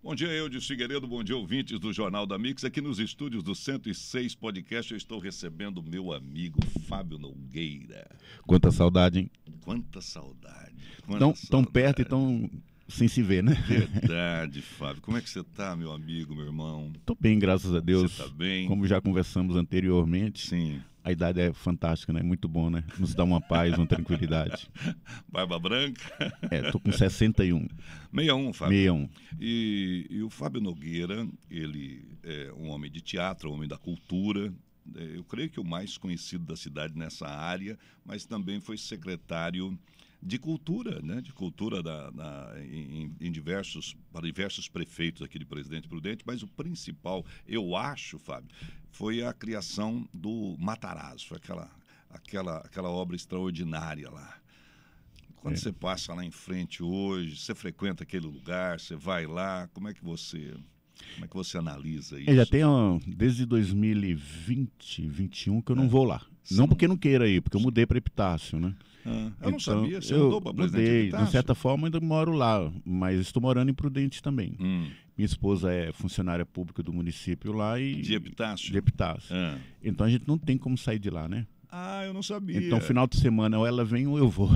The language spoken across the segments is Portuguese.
Bom dia, Eudes Figueiredo, bom dia, ouvintes do Jornal da Mix. Aqui nos estúdios do 106 Podcast, eu estou recebendo meu amigo Fábio Nogueira. Quanta saudade, hein? Quanta saudade. Tão perto e tão sem se ver, né? Verdade, Fábio. Como é que você está, meu amigo, meu irmão? Tô bem, graças a Deus. Você tá bem? Como já conversamos anteriormente. Sim. A idade é fantástica, né? Muito bom, né? Nos dá uma paz, uma tranquilidade. Barba branca? Tô com 61. 61, Fábio. 61. E o Fábio Nogueira, ele é um homem de teatro, um homem da cultura. Eu creio que o mais conhecido da cidade nessa área, mas também foi secretário de cultura, né? De cultura para diversos prefeitos aqui de Presidente Prudente, mas o principal, eu acho, Fábio, foi a criação do Matarazzo, foi aquela obra extraordinária lá. Quando você passa lá em frente hoje, você frequenta aquele lugar, você vai lá, como é que você analisa isso? Já tenho desde 2020, 2021 que eu não vou lá. Sim. Não porque não queira ir, porque eu mudei para Epitácio, né? Eu não sabia, você mudou para Presidente Epitácio? De certa forma ainda moro lá, mas estou morando em Prudente também. Minha esposa é funcionária pública do município lá e... De Epitácio? De Epitácio. Então a gente não tem como sair de lá, né? Eu não sabia. Então, final de semana, ou ela vem ou eu vou.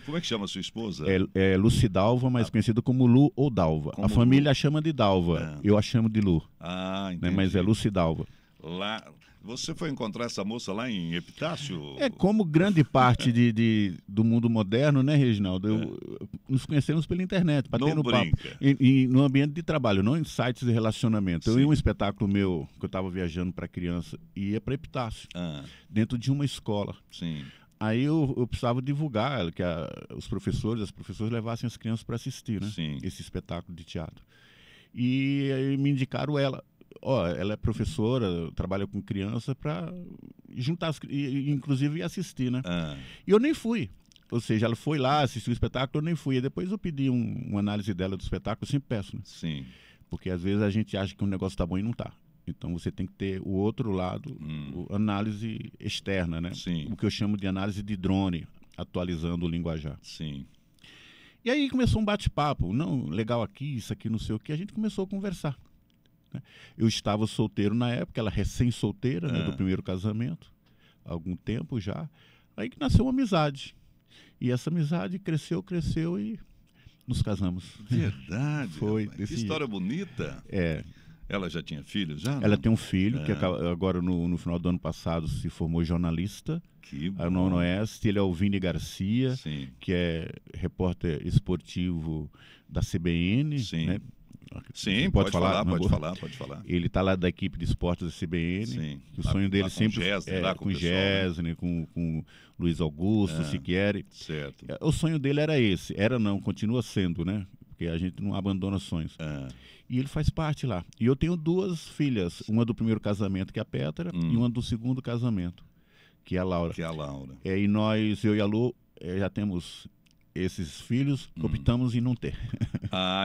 Como é que chama a sua esposa? É Lucidalva, mais conhecida como Lu ou Dalva. A família a chama de Dalva, eu a chamo de Lu. Entendi. Né? Mas é Lucidalva. Lá, você foi encontrar essa moça lá em Epitácio? Como grande parte do mundo moderno, né, Reginaldo? Nos conhecemos pela internet, batendo papo. E no ambiente de trabalho, não em sites de relacionamento. Sim. Eu ia um espetáculo meu, que eu estava viajando para criança, e ia para Epitácio, dentro de uma escola. Sim. Aí eu precisava divulgar que as professoras levassem as crianças para assistir, né? Sim. Esse espetáculo de teatro. E aí me indicaram ela. Ela é professora, trabalha com criança, para juntar, inclusive ir assistir, né? E eu nem fui. Ou seja, ela foi lá, assistiu o espetáculo, eu nem fui. E depois eu pedi uma análise dela do espetáculo, eu sempre peço, né? Sim. Porque às vezes a gente acha que um negócio tá bom e não tá. Então você tem que ter o outro lado, análise externa, né? Sim. O que eu chamo de análise de drone, atualizando o linguajar. Sim. E aí começou um bate-papo, não, legal aqui, isso aqui, não sei o que, a gente começou a conversar. Eu estava solteiro na época, ela recém-solteira, né, do primeiro casamento, há algum tempo já. Aí que nasceu uma amizade. E essa amizade cresceu e nos casamos. Verdade. Foi. Que história bonita. Ela já tinha filhos? Já, ela tem um filho, que agora no final do ano passado se formou jornalista. Que bom. No Oeste. Ele é o Vini Garcia, Sim. que é repórter esportivo da CBN. Sim. Né? Sim, pode falar. Ele está lá da equipe de esportes da CBN. Sim. O sonho dele sempre com o Gessner, com Luiz Augusto, Siqueri. Certo. O sonho dele era esse. Continua sendo, né? Porque a gente não abandona sonhos. E ele faz parte lá. E eu tenho duas filhas, uma do primeiro casamento, que é a Petra, e uma do segundo casamento, que é a Laura. E nós, eu e a Lu, já temos esses filhos, optamos em não ter.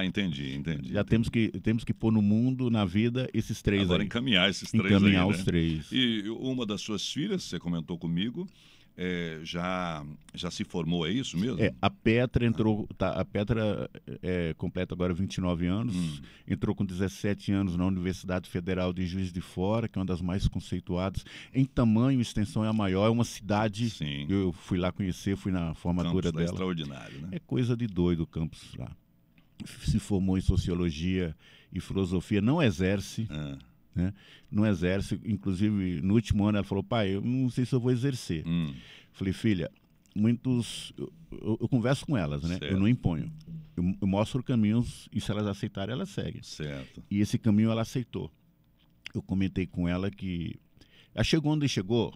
Entendi. Já temos que pôr no mundo, na vida, esses três. Agora aí. Encaminhar esses três. Encaminhar aí, os né? três. E uma das suas filhas, você comentou comigo, já se formou, é isso mesmo? A Petra entrou, a Petra completa agora 29 anos, entrou com 17 anos na Universidade Federal de Juiz de Fora, que é uma das mais conceituadas. Em tamanho, extensão é a maior, é uma cidade. Sim. Eu fui lá conhecer, fui na formatura dela. É extraordinário, né? É coisa de doido o campus lá. Se formou em Sociologia e Filosofia, não exerce. Né? Não exerce, inclusive no último ano ela falou: pai, eu não sei se eu vou exercer. Falei: filha, eu converso com elas, né? Certo. Eu não imponho, eu mostro caminhos e se elas aceitarem, elas seguem. Certo. E esse caminho ela aceitou. Eu comentei com ela que ela chegou onde chegou,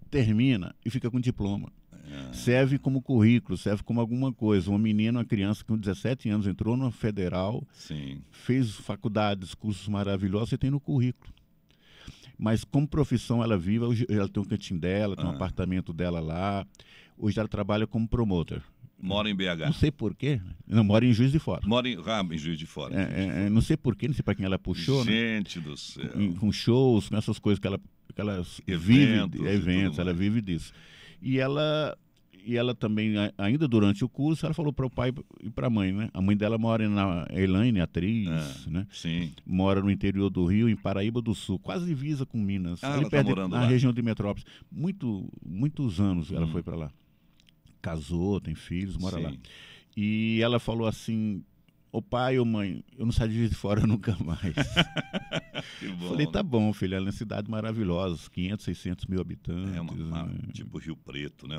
termina e fica com diploma. Serve como currículo, serve como alguma coisa. Uma menina, uma criança com 17 anos entrou numa federal, Sim. fez faculdades, cursos maravilhosos, você tem no currículo. Mas como profissão ela vive, ela tem um cantinho dela, tem um apartamento dela lá. Hoje ela trabalha como promotor. Mora em BH. Não sei porquê. Não, mora em Juiz de Fora. Mora em Juiz de Fora. Não sei porquê, não sei para quem ela puxou. Gente, né? Do céu. Com shows, com essas coisas que ela vive. Eventos, ela vive disso. E ela E ela também, ainda durante o curso, ela falou para o pai e para a mãe, né? A mãe dela mora na Elaine, atriz, né? Sim. Mora no interior do Rio, em Paraíba do Sul, quase divisa com Minas. Ah, ali ela perto, tá morando na lá. região de Metrópolis. Muitos anos ela foi para lá. Casou, tem filhos, mora Sim. lá. E ela falou assim: ô pai ou mãe, eu não saio de Juiz de Fora nunca mais. Que bom, Falei, tá né? bom, filha, ela é uma cidade maravilhosa, 500, 600 mil habitantes. Tipo Rio Preto, né?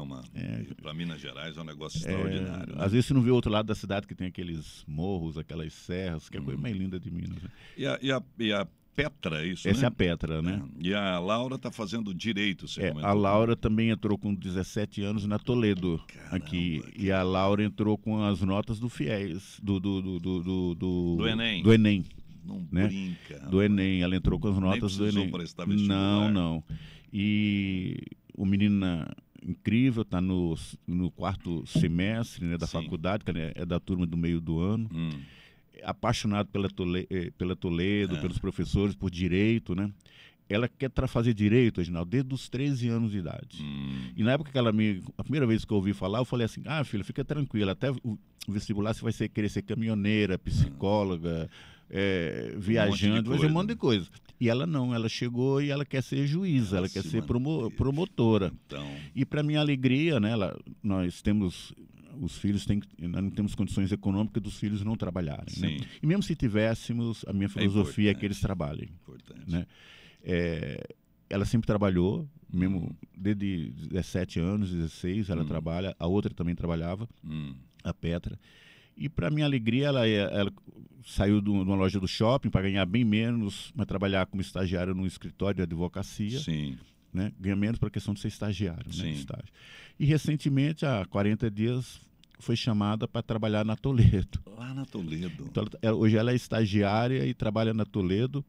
Para Minas Gerais é um negócio extraordinário. Né? Às vezes você não vê o outro lado da cidade que tem aqueles morros, aquelas serras, que é a coisa mais linda de Minas. Né? E a Petra, é isso, Essa né? é a Petra, né? E a Laura está fazendo direito, você comentou. A Laura também entrou com 17 anos na Toledo. Caramba, aqui. E a Laura entrou com as notas do FIES, do Enem. Do Enem. Não né? brinca. Do Enem, ela entrou com as notas do Enem. Prestar vestibular. Não. E o menina incrível, está no 4º semestre, né, da faculdade, que é da turma do meio do ano. Apaixonado pela Toledo, pelos professores, por direito, né? Ela quer fazer direito, Reginaldo, desde os 13 anos de idade. E na época que a primeira vez que eu ouvi falar, eu falei assim, filha, fica tranquila, até o vestibular você vai querer ser caminhoneira, psicóloga, viajante, vai ser um monte de coisa. E ela não, ela chegou e ela quer ser juíza, ela quer ser promotora. Então... E para minha alegria, né, nós temos... Os filhos nós não temos condições econômicas dos filhos não trabalharem. Né? E mesmo se tivéssemos, a minha filosofia é que eles trabalhem. Né? Ela sempre trabalhou, mesmo desde 17 anos, 16, ela trabalha, a outra também trabalhava, a Petra. E para minha alegria, ela saiu de uma loja do shopping para ganhar bem menos, mas trabalhar como estagiária num escritório de advocacia. Sim. Né? Ganha menos para a questão de ser estagiário. Né? Estágio. E recentemente, há 40 dias, foi chamada para trabalhar na Toledo. Lá na Toledo. Então, hoje ela é estagiária e trabalha na Toledo.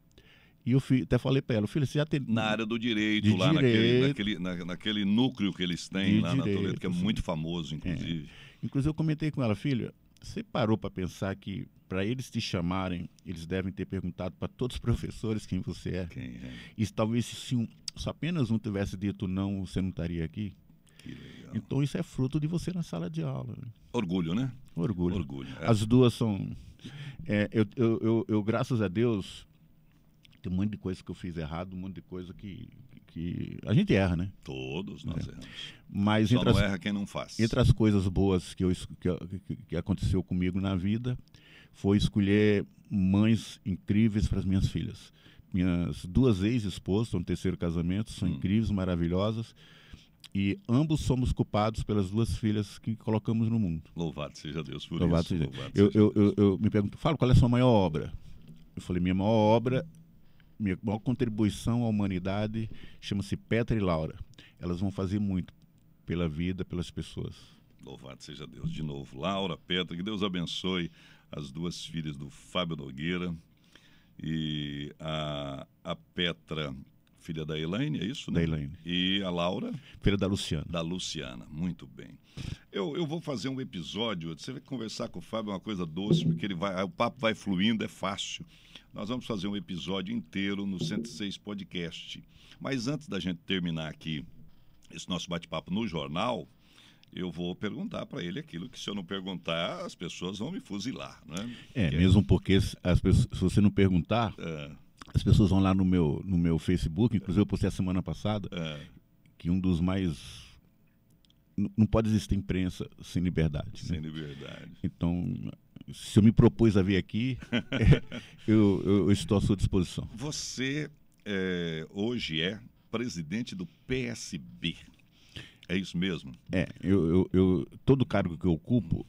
E eu até falei para ela, filha, você já tem... Na área do direito, lá naquele núcleo que eles têm lá na Toledo, que é muito famoso, inclusive. Inclusive eu comentei com ela, filha, você parou para pensar que para eles te chamarem, eles devem ter perguntado para todos os professores quem você é? Quem é? E talvez se apenas um tivesse dito não, você não estaria aqui? Que legal. Então isso é fruto de você na sala de aula. Né? Orgulho, né? Orgulho. As duas são... eu, graças a Deus, tem um monte de coisa que eu fiz errado, um monte de coisa que a gente erra, né? Todos nós erramos. Mas só não erra quem não faz. Entre as coisas boas que aconteceu comigo na vida, foi escolher mães incríveis para as minhas filhas. Minhas 2 ex-esposas, estão no 3º casamento, são incríveis, maravilhosas. E ambos somos culpados pelas 2 filhas que colocamos no mundo. Louvado seja Deus por Louvado isso. Seja. Eu me pergunto, fala, qual é a sua maior obra? Eu falei, minha maior obra, minha maior contribuição à humanidade chama-se Petra e Laura. Elas vão fazer muito pela vida, pelas pessoas. Louvado seja Deus. De novo, Laura, Petra, que Deus abençoe as 2 filhas do Fábio Nogueira. E a Petra, filha da Elaine, é isso? Né? Da Elaine. E a Laura? Filha da Luciana. Da Luciana, muito bem. Eu vou fazer um episódio, você vai conversar com o Fábio, é uma coisa doce, porque o papo vai fluindo, é fácil. Nós vamos fazer um episódio inteiro no 106 Podcast. Mas antes da gente terminar aqui esse nosso bate-papo no jornal, eu vou perguntar para ele aquilo que, se eu não perguntar, as pessoas vão me fuzilar, né? Mesmo porque se você não perguntar, as pessoas vão lá no meu Facebook, inclusive eu postei a semana passada, que um dos mais... Não pode existir imprensa sem liberdade. Sem né? liberdade. Então, se eu me propus a vir aqui, eu estou à sua disposição. Você hoje é presidente do PSB. É isso mesmo? Todo cargo que eu ocupo,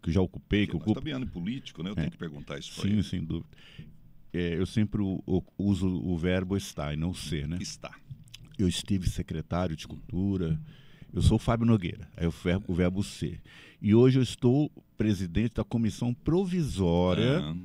que já ocupei, que eu ocupo... Mas também ano político, né? Eu tenho que perguntar isso para ele. ele. Sim, sem dúvida. Eu sempre uso o verbo estar e não ser, né? Está. Eu estive secretário de Cultura, eu sou o Fábio Nogueira, aí o verbo ser. E hoje eu estou presidente da Comissão Provisória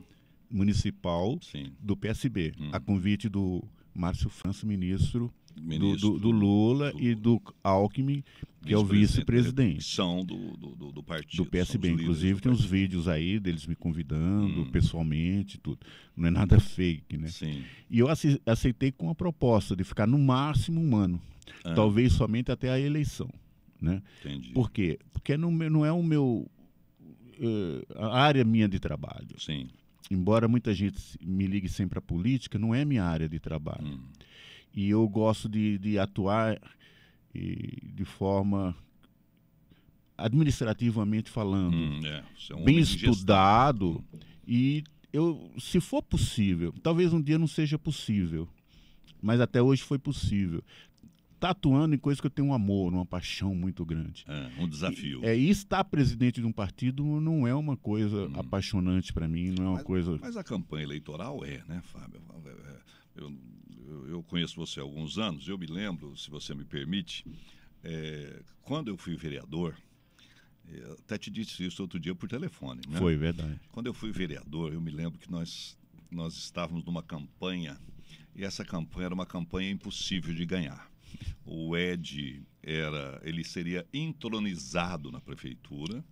Municipal do PSB, a convite do Márcio França, ministro do Lula e do Alckmin, que é o vice-presidente. São do partido. Do PSB. Inclusive, tem uns vídeos aí deles me convidando pessoalmente, tudo. Não é nada fake, né? Sim. E eu aceitei com a proposta de ficar no máximo 1 ano. Talvez somente até a eleição. né? Entendi. Por quê? Porque não é o meu a área minha de trabalho. Sim. Embora muita gente me ligue sempre à política, não é minha área de trabalho. E eu gosto de atuar de forma administrativamente falando, Você é um bem homem de gestão. estudado. E se for possível, talvez um dia não seja possível, mas até hoje foi possível. Tá atuando em coisas que eu tenho um amor, uma paixão muito grande. Um desafio. E estar presidente de um partido não é uma coisa apaixonante para mim, não é uma coisa... Mas a campanha eleitoral né, Fábio? Eu conheço você há alguns anos, eu me lembro, se você me permite, quando eu fui vereador, até te disse isso outro dia por telefone, né? Foi verdade. Quando eu fui vereador, eu me lembro que nós estávamos numa campanha, e essa campanha era uma campanha impossível de ganhar. O Ed ele seria entronizado na prefeitura,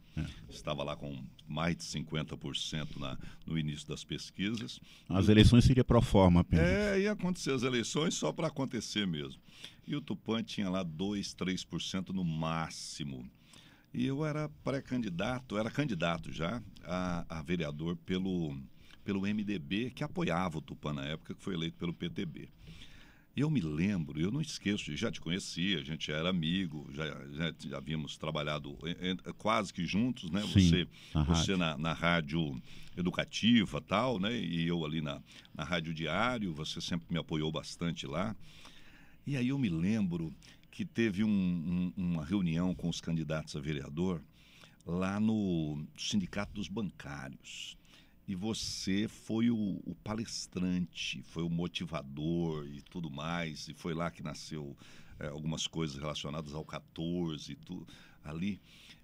estava lá com mais de 50% no início das pesquisas. As eleições seria pro forma apenas. Ia acontecer as eleições só para acontecer mesmo. E o Tupã tinha lá 2%, 3% no máximo. E eu era pré-candidato, era candidato já a vereador pelo MDB, que apoiava o Tupã na época, que foi eleito pelo PTB. Eu me lembro, eu não esqueço, já te conhecia, a gente já era amigo, já havíamos trabalhado quase que juntos, né? Sim, você na rádio educativa tal, né? E eu ali na Rádio Diário, você sempre me apoiou bastante lá. E aí eu me lembro que teve uma reunião com os candidatos a vereador lá no Sindicato dos Bancários. E você foi o palestrante, foi o motivador e tudo mais. E foi lá que nasceu algumas coisas relacionadas ao 14 e tudo ali.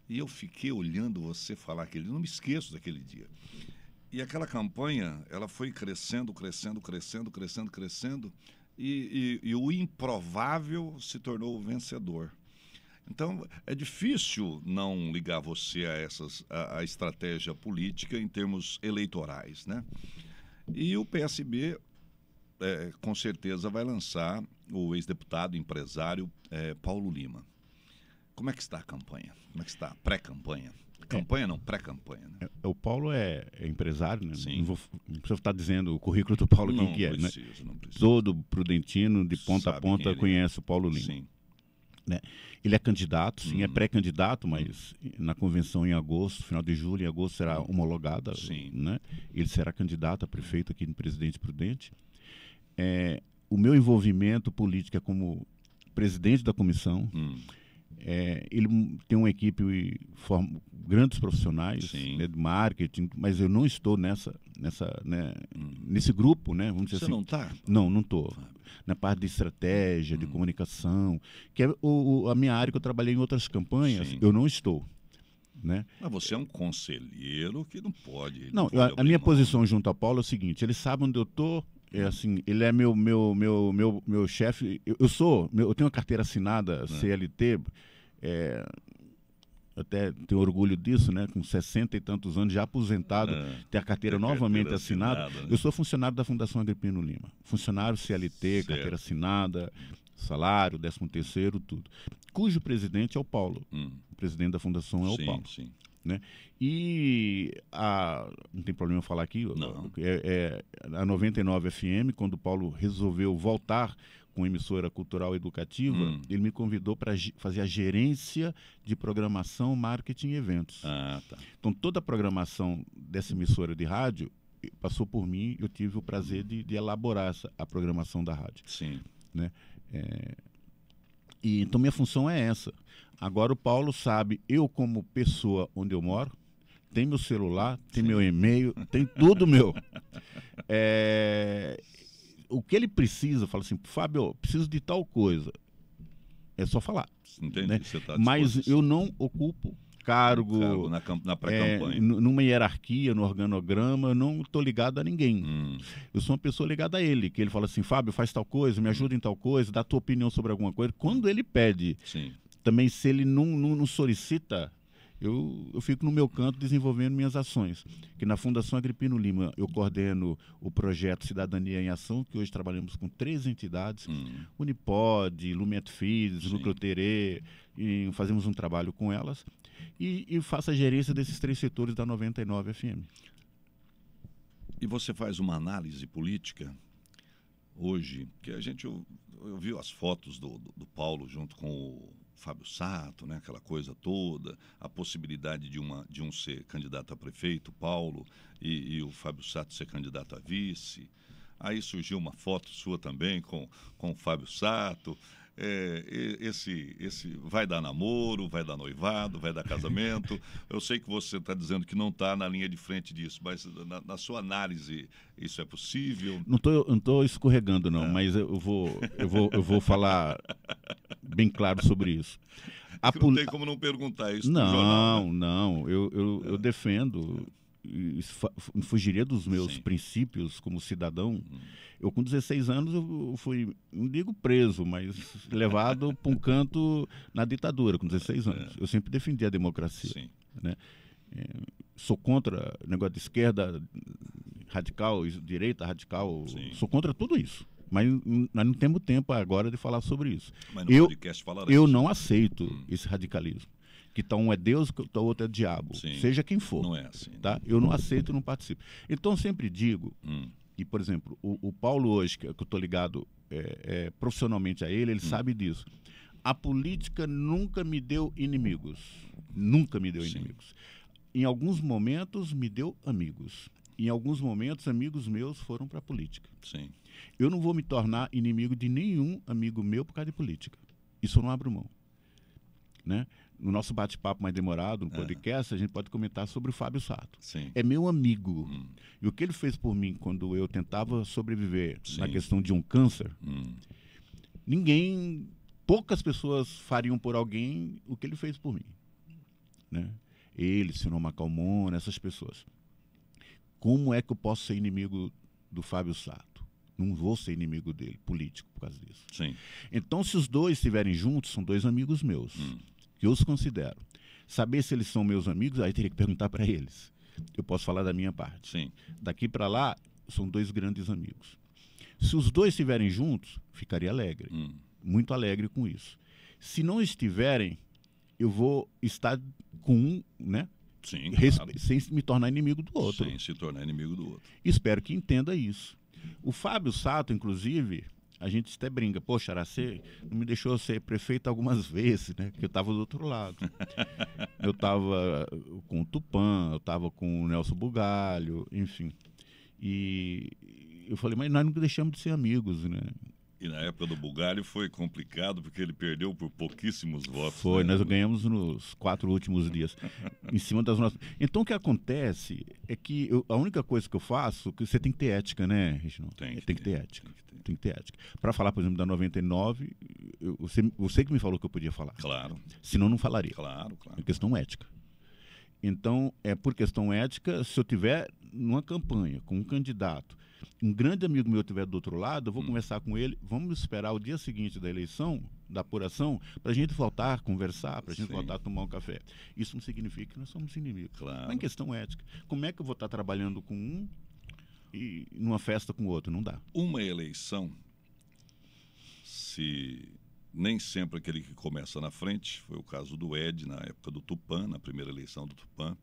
E eu fiquei olhando você falar aquele dia, não me esqueço daquele dia. E aquela campanha, ela foi crescendo, crescendo, crescendo, crescendo, crescendo. E o improvável se tornou o vencedor. Então, é difícil não ligar você a estratégia política em termos eleitorais, né? E o PSB, com certeza, vai lançar o ex-deputado, empresário, Paulo Lima. Como é que está a campanha? Como é que está a pré-campanha? Campanha não, pré-campanha. Né? O Paulo é empresário, né? Sim. Não precisa estar dizendo o currículo do Paulo quem que é, né? Não precisa. Todo prudentino, de ponta a ponta, conhece o Paulo Lima. Sim. Né? Ele é candidato, sim, é pré-candidato, mas na convenção em agosto, final de julho, em agosto será homologada, né? Ele será candidato a prefeito aqui no Presidente Prudente. O meu envolvimento político é como presidente da comissão. Ele tem uma equipe, grandes profissionais, né, de marketing, mas eu não estou nesse grupo, né? Vamos dizer Você assim. não está? Não estou. Na parte de estratégia, de comunicação, que é a minha área que eu trabalhei em outras campanhas, eu não estou. Né? Mas você é um conselheiro que não pode... Não, a minha posição junto ao Paulo é o seguinte, ele sabe onde eu estou, assim, ele é meu chefe, eu tenho uma carteira assinada, CLT, até tenho orgulho disso, né? Com 60 e tantos anos, já aposentado, ter a carteira novamente assinada. Né? Eu sou funcionário da Fundação Agripino Lima. Funcionário CLT, carteira assinada, salário, 13º, tudo. Cujo presidente é o Paulo. O presidente da fundação é o Paulo. Sim. Né? E não tem problema eu falar aqui, a 99 FM, quando o Paulo resolveu voltar com emissora cultural educativa, ele me convidou para fazer a gerência de programação, marketing e eventos. Tá. Então, toda a programação dessa emissora de rádio passou por mim, eu tive o prazer de elaborar a programação da rádio. Sim. Né? Então, minha função é essa. Agora, o Paulo sabe, eu como pessoa onde eu moro, tem meu celular, tem meu e-mail, tem tudo meu. O que ele precisa, fala assim, Fábio, preciso de tal coisa. É só falar. Entendi, né? você tá Mas eu não ocupo cargo na pré-campanha. Numa hierarquia, no organograma, eu não estou ligado a ninguém. Eu sou uma pessoa ligada a ele, que ele fala assim, Fábio, faz tal coisa, me ajuda em tal coisa, dá a tua opinião sobre alguma coisa. Quando ele pede, também se ele não solicita, eu fico no meu canto desenvolvendo minhas ações. Que na Fundação Agripino Lima eu coordeno o projeto Cidadania em Ação, que hoje trabalhamos com 3 entidades, Unipod, Lumetfis, Núcleo Terê, e fazemos um trabalho com elas, e faço a gerência desses 3 setores da 99 FM. E você faz uma análise política hoje, que a gente eu vi as fotos do Paulo junto com o Fábio Sato, né, aquela coisa toda, a possibilidade de um ser candidato a prefeito, Paulo, e o Fábio Sato ser candidato a vice. Aí surgiu uma foto sua também com o Fábio Sato. Esse vai dar namoro, vai dar noivado, vai dar casamento. Eu sei que você está dizendo que não está na linha de frente disso, mas na sua análise isso é possível? Não tô escorregando não, mas eu vou falar bem claro sobre isso. Não tem como não perguntar isso no jornal, né? Não, eu defendo, fugiria dos meus princípios como cidadão. Eu, com 16 anos, eu fui, não digo preso, mas levado para um canto na ditadura, com 16 anos. Eu sempre defendi a democracia. Né? Sou contra o negócio de esquerda radical, direita radical, sou contra tudo isso. Mas nós não temos tempo agora de falar sobre isso. Mas no podcast falaremos. Eu não aceito esse radicalismo. Que um é Deus, que o outro é diabo. Seja quem for. Não é assim. Tá? Eu não aceito e não participo. Então, sempre digo... E, por exemplo, o Paulo hoje, que eu estou ligado profissionalmente a ele sabe disso. A política nunca me deu inimigos. Nunca me deu inimigos. Em alguns momentos, me deu amigos. Em alguns momentos, amigos meus foram para a política. Eu não vou me tornar inimigo de nenhum amigo meu por causa de política. Isso eu não abro mão. Né? No nosso bate-papo mais demorado, no podcast, a gente pode comentar sobre o Fábio Sato. É meu amigo. E o que ele fez por mim quando eu tentava sobreviver na questão de um câncer, poucas pessoas fariam por alguém o que ele fez por mim. Né? Ele, Senhor Macalmona, essas pessoas. Como é que eu posso ser inimigo do Fábio Sato? Não vou ser inimigo dele, político, por causa disso. Então, se os dois estiverem juntos, são 2 amigos meus, que eu os considero. Saber se eles são meus amigos, aí teria que perguntar para eles. Eu posso falar da minha parte. Daqui para lá, são 2 grandes amigos. Se os 2 estiverem juntos, ficaria alegre. Muito alegre com isso. Se não estiverem, eu vou estar com um, né? Claro. Sem me tornar inimigo do outro. Sem se tornar inimigo do outro. Espero que entenda isso. O Fábio Sato, inclusive, a gente até brinca, poxa, Aracê não me deixou ser prefeito algumas vezes, né? Porque eu estava do outro lado. Eu estava com o Tupã, eu estava com o Nelson Bugalho, enfim. E eu falei, mas nós nunca deixamos de ser amigos, né? E na época do Bugalho foi complicado, porque ele perdeu por pouquíssimos votos. Foi, né? Nós ganhamos nos 4 últimos dias, em cima das nossas... Então, o que acontece é que a única coisa que eu faço, que você tem que ter ética, né, Reginaldo? Tem que ter ética. Tem que ter ética. Para falar, por exemplo, da 99, você que me falou que eu podia falar. Claro. Senão, não falaria. Claro. É questão ética. Então, por questão ética, se eu tiver numa campanha com um candidato, um grande amigo meu estiver do outro lado, eu vou conversar com ele, vamos esperar o dia seguinte da eleição, da apuração, para a gente voltar a conversar, para a gente voltar a tomar um café. Isso não significa que nós somos inimigos. Claro. Mas em questão ética. Como é que eu vou estar trabalhando com um e numa festa com o outro? Não dá. Uma eleição, se nem sempre aquele que começa na frente, foi o caso do Ed, na época do Tupã, na primeira eleição do Tupã,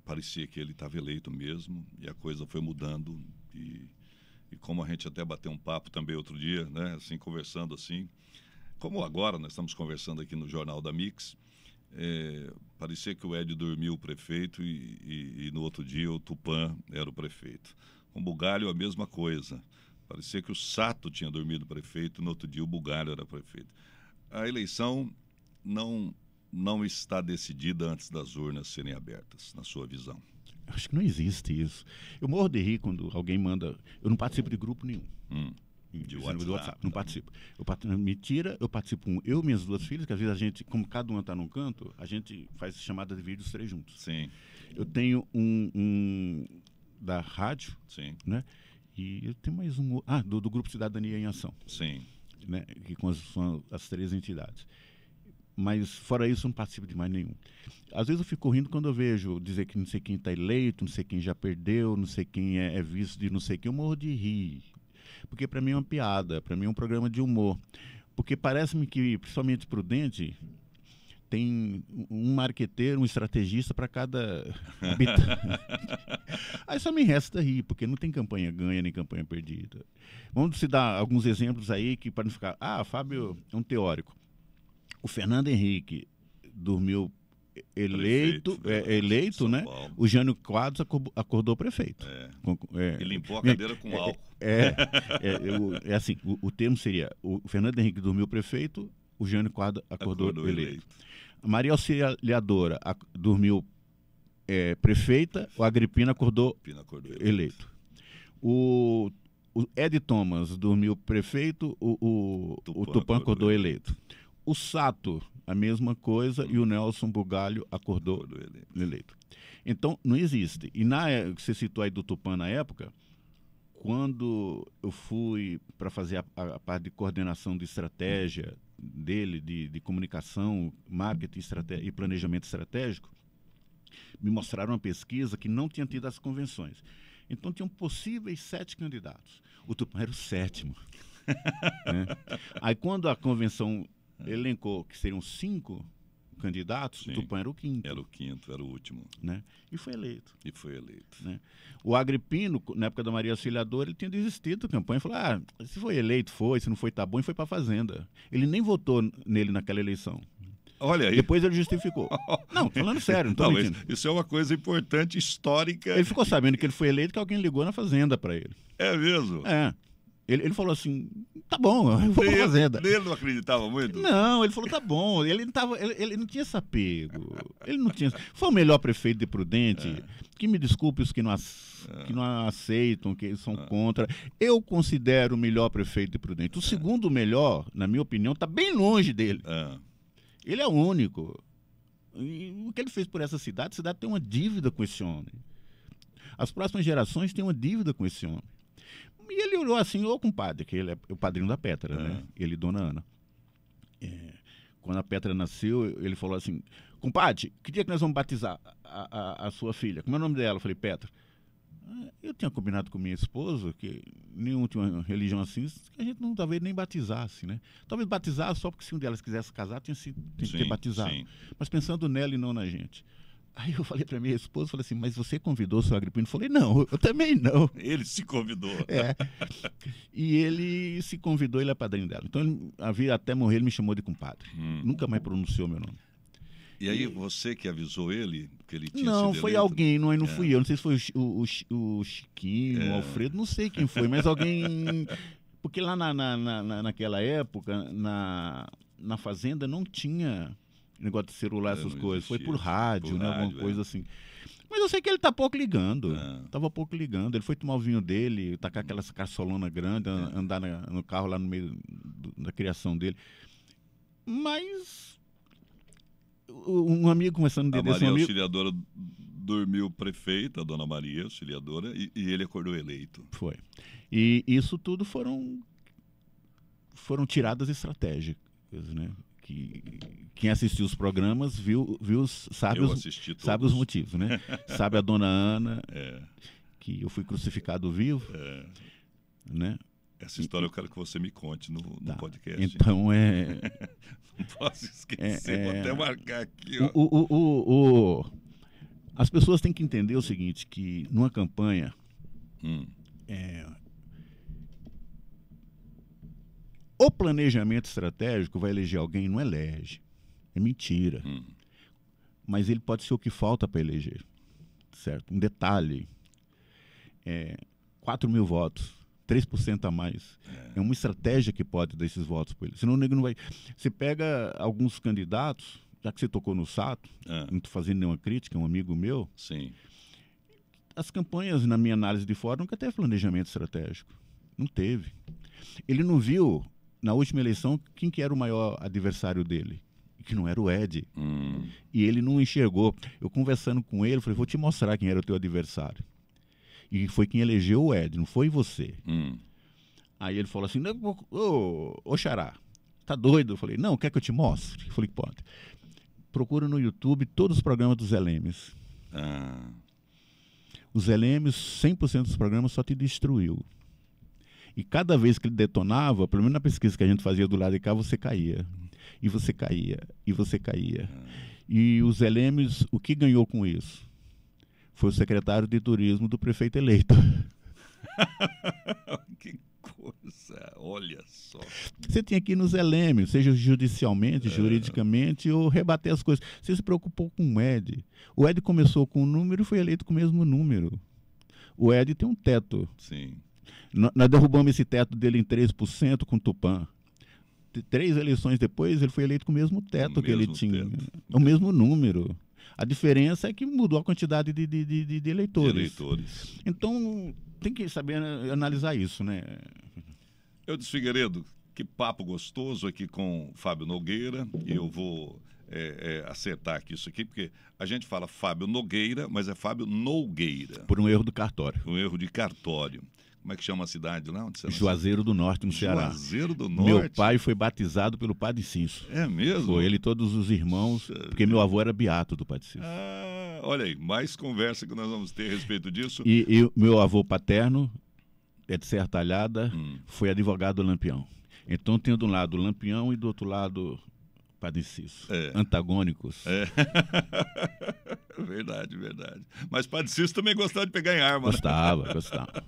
parecia que ele estava eleito mesmo, e a coisa foi mudando, e como a gente até bateu um papo também outro dia, né, assim, conversando assim, como agora nós estamos conversando aqui no Jornal da Mix, parecia que o Ed dormiu o prefeito e no outro dia o Tupã era o prefeito. Com o Bugalho a mesma coisa, parecia que o Sato tinha dormido o prefeito, no outro dia o Bugalho era prefeito. A eleição não está decidida antes das urnas serem abertas, na sua visão? Acho que não existe isso. Eu morro de rir quando alguém manda... Eu não participo de grupo nenhum. De WhatsApp. Não participo. Mentira, eu participo com eu e minhas 2 filhas, que às vezes a gente, como cada uma está num canto, a gente faz chamada de vídeo os 3 juntos. Eu tenho um da rádio, né? E eu tenho mais um... do Grupo Cidadania em Ação. Né? Que são as 3 entidades. Mas, fora isso, não participo de mais nenhum. Às vezes eu fico rindo quando eu vejo dizer que não sei quem está eleito, não sei quem já perdeu, não sei quem é vice de não sei quem. Eu morro de rir. Porque para mim é uma piada, para mim é um programa de humor. Porque parece-me que, principalmente Prudente, tem um marqueteiro, um estrategista para cada habitante. Aí só me resta rir, porque não tem campanha ganha nem campanha perdida. Vamos se dar alguns exemplos aí que para não ficar... Fábio é um teórico. O Fernando Henrique dormiu eleito, né? O Jânio Quadros acordou prefeito. E limpou a cadeira com álcool. Assim, o termo seria, o Fernando Henrique dormiu prefeito, o Jânio Quadros acordou eleito. A Maria Auxiliadora dormiu prefeita, o Agripino acordou eleito. O Ed Thomas dormiu prefeito, o Tupã acordou eleito. O Sato, a mesma coisa, e o Nelson Bugalho acordou eleito. Então, não existe. E você citou aí do Tupã na época, quando eu fui para fazer a parte de coordenação de estratégia dele, de comunicação, marketing e planejamento estratégico, me mostraram uma pesquisa que não tinha tido as convenções. Então, tinham possíveis 7 candidatos. O Tupã era o 7º. Né? Aí, quando a convenção elencou que seriam 5 candidatos, sim, o Tupã era o 5º. Era o 5º, era o último. Né? E foi eleito. Né? O Agripino, na época da Maria Auxiliadora, ele tinha desistido da campanha. Falou, se foi eleito, foi. Se não foi, tá bom. E foi para a Fazenda. Ele nem votou nele naquela eleição. Olha aí. Depois ele justificou. Não, falando sério, não estou mentindo. Isso é uma coisa importante, histórica. Ele ficou sabendo que ele foi eleito, que alguém ligou na Fazenda para ele. É mesmo? Ele falou assim, tá bom, eu vou pra Fazenda. Ele não acreditava muito? Não, ele falou, tá bom. Ele não tinha esse apego. Ele não tinha. Foi o melhor prefeito de Prudente. Que me desculpe os que não aceitam, que são contra. Eu considero o melhor prefeito de Prudente. O segundo melhor, na minha opinião, está bem longe dele. Ele é o único. E o que ele fez por essa cidade, a cidade tem uma dívida com esse homem. As próximas gerações têm uma dívida com esse homem. E ele olhou assim, compadre, que ele é o padrinho da Petra, né? Ele e Dona Ana. Quando a Petra nasceu, ele falou assim, compadre, que dia que nós vamos batizar a sua filha? Como é o nome dela? Eu falei, Petra. Eu tinha combinado com minha esposa que nenhuma tinha uma religião assim, que a gente não talvez nem batizasse, né? Talvez batizar só porque se um delas quisesse casar, tinha que ter batizado. Sim. Mas pensando nela e não na gente. Aí eu falei para minha esposa, falei assim, mas você convidou o seu Agripino? Eu falei, não, eu também não. Ele se convidou. E ele se convidou, ele é padrinho dela. Então, até morrer, ele me chamou de compadre. Nunca mais pronunciou meu nome. E aí, você que avisou ele que ele tinha Não, sido foi eleito? Alguém, não fui eu. Não sei se foi o Chiquinho, o Alfredo, não sei quem foi, mas alguém... Porque lá naquela época, na Fazenda, não tinha... negócio de celular, essas coisas. Foi por rádio, né? Alguma coisa assim. Mas eu sei que ele tá pouco ligando. Tava pouco ligando. Ele foi tomar o vinho dele, tacar aquelas caçolonas grandes, andar no carro lá no meio da criação dele. Mas um amigo começando a dizer... A Maria Auxiliadora dormiu prefeita, a Dona Maria Auxiliadora, e ele acordou eleito. Foi. E isso tudo foram tiradas estratégicas, né? Quem assistiu os programas sabe os motivos, né? Sabe a Dona Ana, que eu fui crucificado vivo, né? Essa história eu quero que você me conte no podcast. Então Não posso esquecer, vou até marcar aqui. As pessoas têm que entender o seguinte, que numa campanha o planejamento estratégico vai eleger alguém, não elege. É mentira. Mas ele pode ser o que falta para eleger. Certo? Um detalhe. 4.000 votos, 3% a mais. É uma estratégia que pode dar esses votos para ele. Senão o nego não vai... Você pega alguns candidatos, já que você tocou no Sato, não estou fazendo nenhuma crítica, é um amigo meu. Sim. As campanhas, na minha análise de fora, nunca teve planejamento estratégico. Não teve. Ele não viu... Na última eleição, quem que era o maior adversário dele? Que não era o Ed. E ele não enxergou. Eu conversando com ele, falei, vou te mostrar quem era o teu adversário. E foi quem elegeu o Ed, não foi você. Aí ele falou assim, ô Xará, tá doido? Eu falei, não, quer que eu te mostre? Eu falei, pode. Procura no YouTube todos os programas dos Zé Lemes. Os Zé Lemes, 100% dos programas só te destruiu. E cada vez que ele detonava, pelo menos na pesquisa que a gente fazia do lado de cá, você caía. E você caía, e você caía. E o Zé Lemes, o que ganhou com isso? Foi o secretário de turismo do prefeito eleito. Que coisa, olha só. Você tinha que ir no Zé Lemes, seja judicialmente, juridicamente, ou rebater as coisas. Você se preocupou com o Ed. O Ed começou com um número e foi eleito com o mesmo número. O Ed tem um teto. Sim. Nós derrubamos esse teto dele em 3% com o Tupã. 3 eleições depois, ele foi eleito com o mesmo teto que ele tinha. O mesmo número. A diferença é que mudou a quantidade de eleitores. Então, tem que saber analisar isso, né? Eudes Figueiredo, que papo gostoso aqui com Fábio Nogueira. Eu vou acertar aqui isso aqui, porque a gente fala Fábio Nogueira, mas é Fábio Nogueira. Por um erro do cartório. Um erro de cartório. Como é que chama a cidade lá? Onde você Juazeiro do Norte, no Ceará. Juazeiro do Norte? Meu pai foi batizado pelo Padre Cinso. É mesmo? Foi ele e todos os irmãos, porque meu avô era beato do Padre Cinso. Olha aí, mais conversa que nós vamos ter a respeito disso. E meu avô paterno, Edser Talhada, foi advogado do Lampião. Então tem de um lado o Lampião e do outro lado Padre Ciso. Antagônicos. Verdade. Mas Padre Ciso também gostava de pegar em arma. Gostava.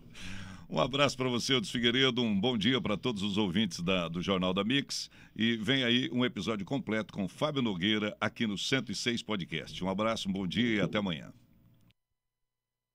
Um abraço para você, Eudes Figueiredo, um bom dia para todos os ouvintes do Jornal da Mix. E vem aí um episódio completo com Fábio Nogueira aqui no 106 Podcast. Um abraço, um bom dia e até amanhã.